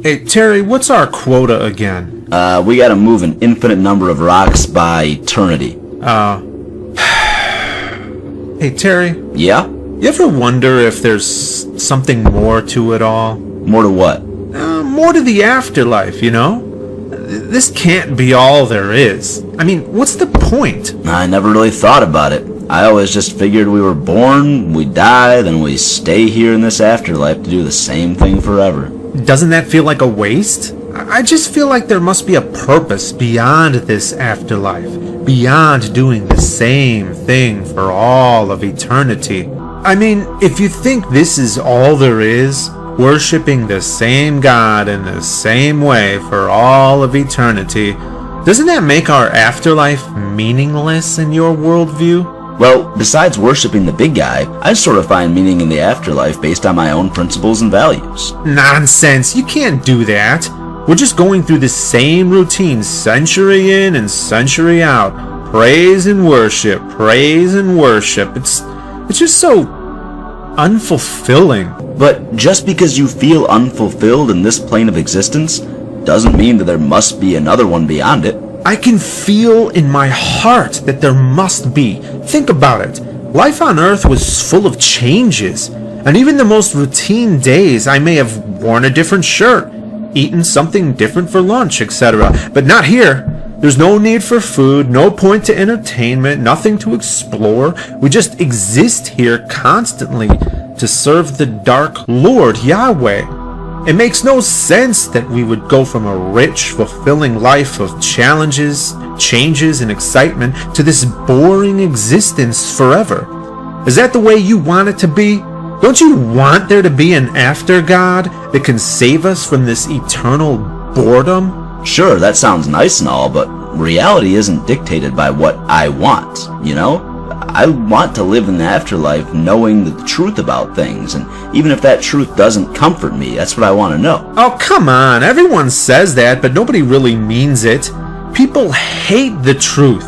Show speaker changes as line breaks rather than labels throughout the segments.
Hey, Terry, what's our quota again?
We gotta move an infinite number of rocks by eternity.
Hey, Terry,
Yeah?
you ever wonder if there's something more to it all?
More to what?
More to the afterlife, you know? This can't be all there is. I mean, what's the point?
I never really thought about it. I always just figured we were born, we die, then we stay here in this afterlife to do the same thing forever.
Doesn't that feel like a waste? I just feel like there must be a purpose beyond this afterlife, beyond doing the same thing for all of eternity. I mean, if you think this is all there is, worshipping the same God in the same way for all of eternity, doesn't that make our afterlife meaningless in your worldview?
Well, besides worshipping the big guy, I sort of find meaning in the afterlife based on my own principles and values.
Nonsense, you can't do that. We're just going through the same routine century in and century out. Praise and worship, praise and worship. It's just so unfulfilling.
But just because you feel unfulfilled in this plane of existence doesn't mean that there must be another one beyond it.
I can feel in my heart that there must be. Think about it. Life on Earth was full of changes, and even the most routine days I may have worn a different shirt, eaten something different for lunch, etc. But not here. There's no need for food, no point to entertainment, nothing to explore. We just exist here constantly to serve the dark Lord Yahweh. It makes no sense that we would go from a rich, fulfilling life of challenges, changes, and excitement to this boring existence forever. Is that the way you want it to be? Don't you want there to be an after God that can save us from this eternal boredom?
Sure, that sounds nice and all, but reality isn't dictated by what I want, you know? I want to live in the afterlife knowing the truth about things, and even if that truth doesn't comfort me, that's what I want to know.
Oh, come on. Everyone says that, but nobody really means it. People hate the truth.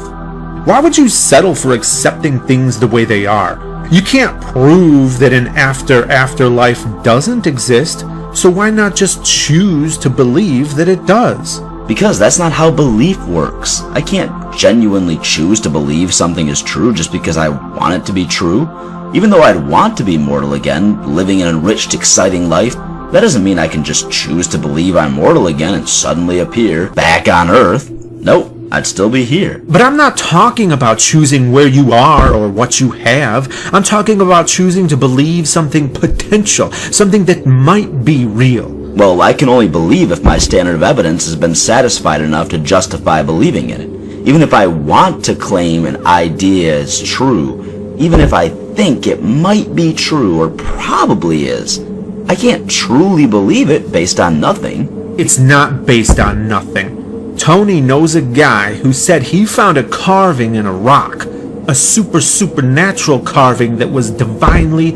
Why would you settle for accepting things the way they are? You can't prove that an afterlife doesn't exist, so why not just choose to believe that it does?
Because that's not how belief works. I can't genuinely choose to believe something is true just because I want it to be true. Even though I'd want to be mortal again, living an enriched, exciting life, that doesn't mean I can just choose to believe I'm mortal again and suddenly appear back on Earth. Nope, I'd still be here.
But I'm not talking about choosing where you are or what you have. I'm talking about choosing to believe something potential, something that might be real.
Well, I can only believe if my standard of evidence has been satisfied enough to justify believing in it. Even if I want to claim an idea is true, even if I think it might be true or probably is, I can't truly believe it based on nothing.
It's not based on nothing. Tony knows a guy who said he found a carving in a rock, a supernatural carving that was divinely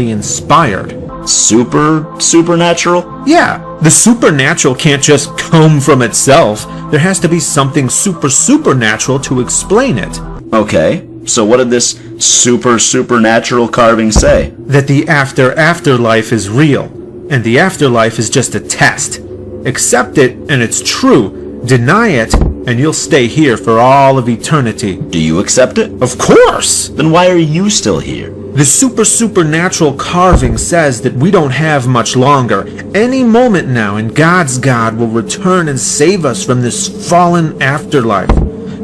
inspired.
Supernatural?
Yeah, the supernatural can't just come from itself. There has to be something supernatural to explain it.
Okay, so what did this supernatural carving say?
That the afterlife is real, and the afterlife is just a test. Accept it, and it's true. Deny it, and you'll stay here for all of eternity.
Do you accept it?
Of course!
Then why are you still here?
The supernatural carving says that we don't have much longer. Any moment now, and God's God will return and save us from this fallen afterlife.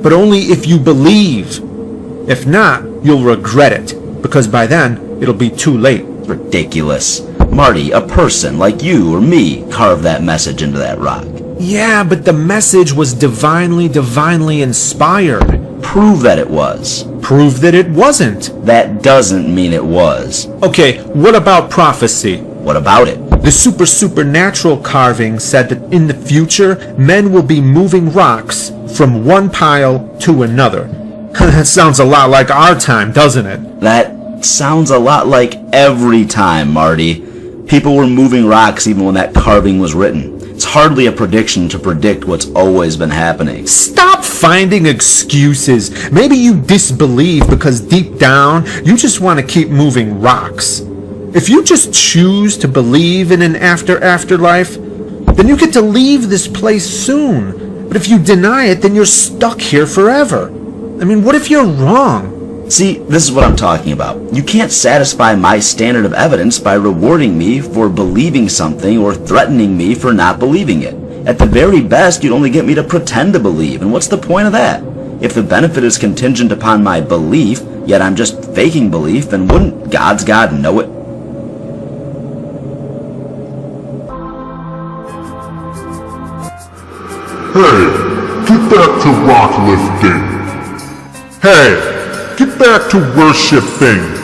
But only if you believe. If not, you'll regret it, because by then, it'll be too late.
Ridiculous. Marty, a person like you or me carved that message into that rock.
Yeah, but the message was divinely inspired.
Prove that it was.
Prove that it wasn't.
That doesn't mean it was.
Okay, what about prophecy?
What about it?
The supernatural carving said that in the future, men will be moving rocks from one pile to another. That sounds a lot like our time, doesn't it?
That sounds a lot like every time, Marty. People were moving rocks even when that carving was written. It's hardly a prediction to predict what's always been happening.
Stop finding excuses. Maybe you disbelieve because deep down, you just want to keep moving rocks. If you just choose to believe in an afterlife, then you get to leave this place soon. But if you deny it, then you're stuck here forever. I mean, what if you're wrong?
See, this is what I'm talking about. You can't satisfy my standard of evidence by rewarding me for believing something or threatening me for not believing it. At the very best, you'd only get me to pretend to believe, and what's the point of that? If the benefit is contingent upon my belief, yet I'm just faking belief, then wouldn't God's God know it?
Hey, get back to rock lifting. Hey, get back to worshiping.